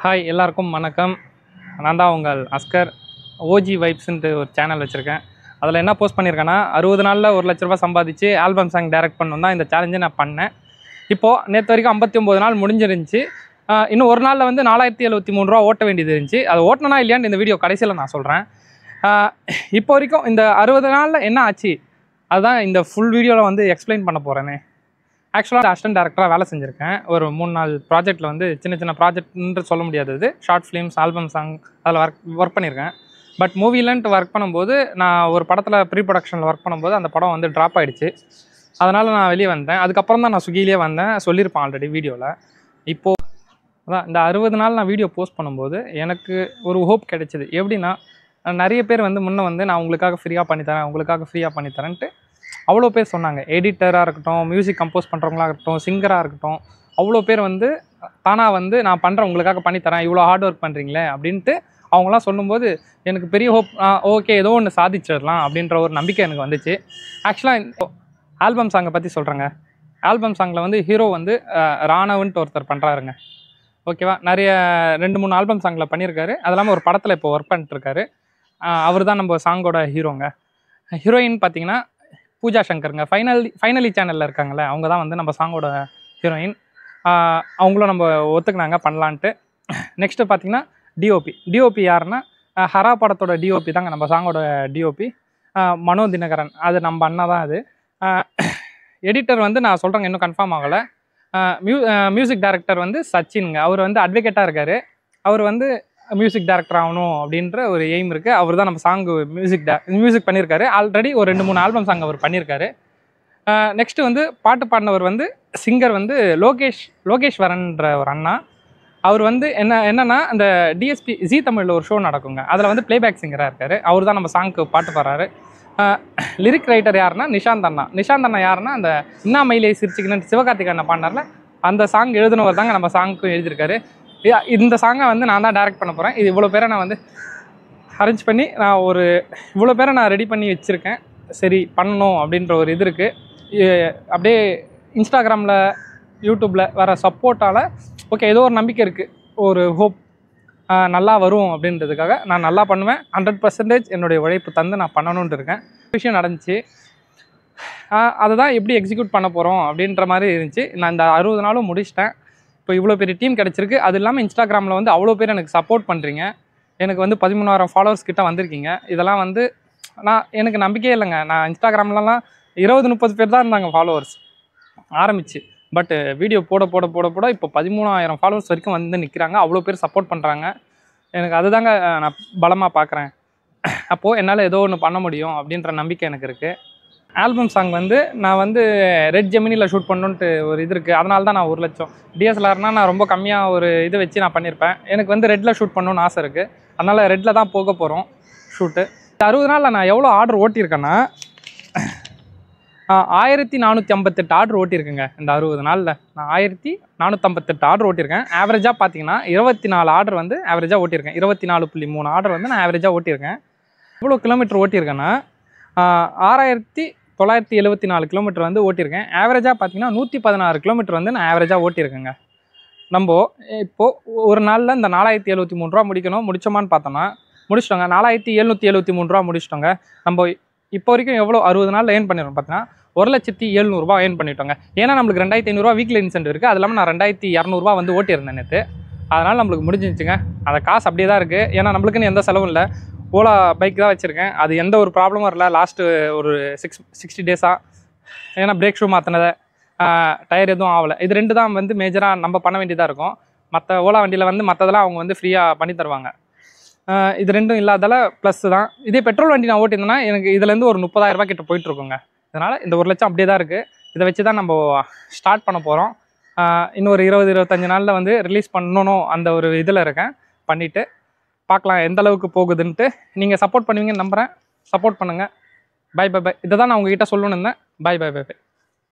Hi எல்லாருக்கும் வணக்கம். நான் தான் உங்கள் அஸ்கர். ஓஜி வைப்ஸ்ன்ட்டு ஒரு சேனல் வச்சுருக்கேன். அதில் என்ன போஸ்ட் பண்ணியிருக்கேன்னா 60 நாளில் 1 லட்ச ரூபா சம்பாதிச்சு ஆல்பம் சாங் டைரக்ட் பண்ணணும் தான் இந்த சேலஞ்சை நான் பண்ணேன். இப்போது நேற்று வரைக்கும் 59 நாள் முடிஞ்சிருந்துச்சு. இன்னும் ஒரு நாளில் வந்து 4073 ரூபா ஓட்ட வேண்டியது இருந்துச்சு. அது ஓட்டனா இல்லையான்னு இந்த வீடியோ கடைசியில் நான் சொல்கிறேன். இப்போ வரைக்கும் இந்த 60 நாளில் என்ன ஆச்சு அதுதான் இந்த ஃபுல் வீடியோவில் வந்து எக்ஸ்பிளைன் பண்ண போகிறேனே. ஆக்சுவலாக அசிஸ்டன்ட் டேரக்டராக வேலை செஞ்சுருக்கேன். ஒரு 3-4 ப்ராஜெக்ட்டில் வந்து சின்ன ப்ராஜெக்ட்ன்று சொல்ல முடியாதது, ஷார்ட் ஃபிலிம்ஸ், ஆல்பம் சாங் அதில் ஒர்க் பண்ணியிருக்கேன். பட் மூவிலன்ட்டு ஒர்க் பண்ணும்போது நான் ஒரு படத்தில் ப்ரீ ப்ரொடக்ஷனில் ஒர்க் பண்ணும்போது அந்த படம் வந்து ட்ராப் ஆகிடுச்சு. அதனால் நான் வெளியே வந்தேன். அதுக்கப்புறம் தான் நான் ஸ்விக்கிலேயே வந்தேன், சொல்லியிருப்பேன் ஆல்ரெடி வீடியோவில். இப்போது அதான் இந்த 60 நாள் நான் வீடியோ போஸ்ட் பண்ணும்போது எனக்கு ஒரு ஹோப் கிடைச்சிது. எப்படின்னா, நிறைய பேர் வந்து முன்னே வந்து நான் உங்களுக்காக ஃப்ரீயாக பண்ணித்தரேன்ட்டு அவ்வளோ பேர் சொன்னாங்க. எடிட்டராக இருக்கட்டும், மியூசிக் கம்போஸ் பண்ணுறவங்களாக இருக்கட்டும், சிங்கராக இருக்கட்டும், அவ்வளோ பேர் வந்து தானாக வந்து நான் பண்ணுறேன், உங்களுக்காக பண்ணித்தரேன், இவ்வளோ ஹார்ட் ஒர்க் பண்ணுறீங்களே அப்படின்ட்டு அவங்களாம் சொல்லும்போது எனக்கு பெரிய ஹோப். ஓகே, ஏதோ ஒன்று சாதிச்சிடலாம் அப்படின்ற ஒரு நம்பிக்கை எனக்கு வந்துச்சு. ஆக்சுவலாக ஆல்பம் சாங்கை பற்றி சொல்கிறேங்க. ஆல்பம் சாங்கில் வந்து ஹீரோ வந்து ராணவன்ட்டு ஒருத்தர் பண்ணுறாருங்க. ஓகேவா, நிறைய 2-3 ஆல்பம் சாங்கில் பண்ணியிருக்காரு. அது இல்லாமல் ஒரு படத்தில் இப்போ ஒர்க் பண்ணிட்டுருக்காரு. அவர் தான் நம்ம சாங்கோட ஹீரோங்க. ஹீரோயின் பார்த்தீங்கன்னா பூஜா சங்கருங்க. ஃபைனலி சேனலில் இருக்காங்களே, அவங்க தான் வந்து நம்ம சாங்கோட ஹீரோயின். அவங்களும் நம்ம ஒத்துக்கினாங்க பண்ணலான்ட்டு. நெக்ஸ்ட்டு பார்த்திங்கன்னா டிஓபி யாருன்னா ஹரா படத்தோட டிஓபி தாங்க நம்ம சாங்கோட டிஓபி, மனோ தினகரன். அது நம்ம அண்ணா தான். அது எடிட்டர் வந்து நான் சொல்கிறேங்க, இன்னும் கன்ஃபார்ம் ஆகலை. மியூசிக் டைரக்டர் வந்து சச்சின்ங்க. அவர் வந்து அட்வொகேட்டாக இருக்கார். அவர் வந்து மியூசிக் டைரக்டர் ஆகணும் அப்படின்ற ஒரு எய்ம் இருக்குது. அவர் தான் நம்ம சாங்கு மியூசிக் பண்ணியிருக்காரு. ஆல்ரெடி ஒரு 2-3 ஆல்பம் சாங் அவர் பண்ணியிருக்காரு. நெக்ஸ்ட்டு வந்து பாட்டு பாடினவர் வந்து சிங்கர் வந்து லோகேஷ்வரன்ற ஒரு அண்ணா. அவர் வந்து என்னென்னா அந்த டிஎஸ்பி ஜி தமிழில் ஒரு ஷோ நடக்குங்க, அதில் வந்து ப்ளேபேக் சிங்கராக இருக்கார். அவர் தான் நம்ம சாங்க்கு பாட்டு பாடுறாரு. லிரிக் ரைட்டர் யாருன்னா நிஷாந்த் அண்ணா யாருன்னா அந்த இன்னா மயிலை சிரிச்சிக்கணுன்னு சிவகார்த்திகேயன் அண்ணா பாடினார்ல, அந்த சாங் எழுதினவர் தாங்க நம்ம சாங்க்கும் எழுதியிருக்காரு. இந்த சாங்கை வந்து நான் தான் டைரக்ட் பண்ண போகிறேன். இது இவ்வளோ பேரை நான் வந்து அரேஞ்ச் பண்ணி இவ்வளோ பேரை நான் ரெடி பண்ணி வச்சுருக்கேன். சரி பண்ணணும் அப்படின்ற ஒரு இது இருக்குது. அப்படியே இன்ஸ்டாகிராமில், யூடியூப்பில் வர சப்போர்ட்டால் ஓகே ஏதோ ஒரு நம்பிக்கை இருக்குது, ஒரு ஹோப் நல்லா வரும் அப்படின்றதுக்காக நான் நல்லா பண்ணுவேன். 100% என்னுடைய உழைப்பு தந்து நான் பண்ணணுன்ட்டு இருக்கேன். விஷயம் நடந்துச்சு. அதை தான் எப்படி எக்ஸிக்யூட் பண்ண போகிறோம் அப்படின்ற மாதிரி இருந்துச்சு. நான் இந்த 60 நாளும் முடிச்சிட்டேன். இப்போ இவ்வளோ பெரிய டீம் கிடச்சிருக்கு. அது இல்லாமல் இன்ஸ்டாகிராமில் வந்து அவ்வளோ பேர் எனக்கு சப்போர்ட் பண்ணுறீங்க. எனக்கு வந்து 13,000 ஃபாலோவர்ஸ் கிட்ட வந்திருக்கீங்க. இதெல்லாம் வந்து எனக்கு நம்பிக்கையே இல்லைங்க. நான் இன்ஸ்டாகிராம்லலாம் 20-30 பேர் தான் இருந்தாங்க ஃபாலோவர்ஸ் ஆரம்பிச்சு. பட் வீடியோ போட இப்போ 13,000 ஃபாலோவர்ஸ் வரைக்கும் வந்து நிற்கிறாங்க. அவ்வளோ பேர் சப்போர்ட் பண்ணுறாங்க. எனக்கு அதுதாங்க நான் பலமாக பார்க்குறேன். அப்போது என்னால் ஏதோ ஒன்று பண்ண முடியும் அப்படின்ற நம்பிக்கை எனக்கு இருக்குது. ஆல்பம் சாங் வந்து நான் வந்து ரெட் ஜெமினியில் ஷூட் பண்ணணுன்ட்டு ஒரு இது இருக்குது. அதனால தான் நான் 1 லட்சம். டிஎஸ்எல்ஆர்னால் நான் ரொம்ப கம்மியாக ஒரு இது வச்சு நான் பண்ணியிருப்பேன். எனக்கு வந்து ரெட்டில் ஷூட் பண்ணணுன்னு ஆசை இருக்குது. அதனால் ரெட்டில் தான் போக போகிறோம் ஷூட்டு. 60 நாளில் நான் எவ்வளோ ஆர்டர் ஓட்டியிருக்கேன்னா 1458 ஆர்டர் ஓட்டியிருக்கேங்க. இந்த 60 நாளில் நான் 1458 ஆர்டர் ஓட்டியிருக்கேன். ஆவரேஜாக பார்த்தீங்கன்னா 24 ஆர்டர் வந்து ஆவரேஜாக ஓட்டியிருக்கேன். 24.3 ஆர்டர் வந்து நான் ஆவரேஜாக ஓட்டியிருக்கேன். எவ்வளோ கிலோமீட்டர் ஓட்டியிருக்கேன்னா 6974 கிலோமீட்டர் வந்து ஓட்டியிருக்கேன். ஆவரேஜாக பார்த்தீங்கன்னா 116 கிலோமீட்டர் வந்து நான் ஆவரேஜாக ஓட்டியிருக்கேங்க. நம்ம இப்போது ஒரு நாளில் இந்த 4073 ரூபா முடிச்சோமான்னு பார்த்தோன்னா முடிச்சிட்டோங்க. 4773 ரூபா முடிச்சிட்டோங்க. நம்ம இப்போ வரைக்கும் எவ்வளோ 60 நாளில் ஏர்ன் பண்ணிடுறோம் பார்த்தீங்கன்னா 1,700,000 ரூபா ஏர்ன் பண்ணிட்டோங்க. ஏன்னா நம்மளுக்கு 2,500 ரூபா வீக்லி இன்சென்டிவ் இருக்குது. அது இல்லாமல் நான் 2,200 ரூபா வந்து ஓட்டியிருந்தேன் நேற்று. அதனால் நம்மளுக்கு முடிஞ்சிச்சுங்க. அந்த காசு அப்படியே தான் இருக்குது. ஏன்னா நம்மளுக்குன்னு எந்த செலவும் இல்லை. ஓலா பைக் தான் வச்சுருக்கேன். அது எந்த ஒரு ப்ராப்ளமும் இல்லை லாஸ்ட்டு ஒரு 60 டேஸாக. ஏன்னா பிரேக் ஷூ மாற்றினதை, டயர் எதுவும் ஆகலை. இது 2 தான் வந்து மேஜராக நம்ம பண்ண வேண்டியதாக இருக்கும். மற்ற ஓலா வண்டியில் வந்து மற்றதெல்லாம் அவங்க வந்து ஃப்ரீயாக பண்ணி தருவாங்க. இது 2ம் இல்லாதால ப்ளஸ் தான். இதே பெட்ரோல் வண்டி நான் ஓட்டியிருந்தேன்னா எனக்கு இதுலேருந்து ஒரு 30,000 ரூபா கிட்ட போயிட்டுருக்குங்க. இதனால் இந்த 1 லட்சம் அப்படியே தான் இருக்குது. இதை வச்சு தான் நம்ம ஸ்டார்ட் பண்ண போகிறோம். இன்னும் ஒரு 20-25 நாளில் வந்து ரிலீஸ் பண்ணணும் அந்த ஒரு இதில் இருக்கேன். பண்ணிவிட்டு பார்க்கலாம் எந்த அளவுக்கு போகுதுன்ட்டு. நீங்கள் சப்போர்ட் பண்ணுவீங்கன்னு நம்புகிறேன். சப்போர்ட் பண்ணுங்கள். பை. இதை தான் நான் உங்ககிட்ட சொல்லணுன்னு இருந்தேன். பை.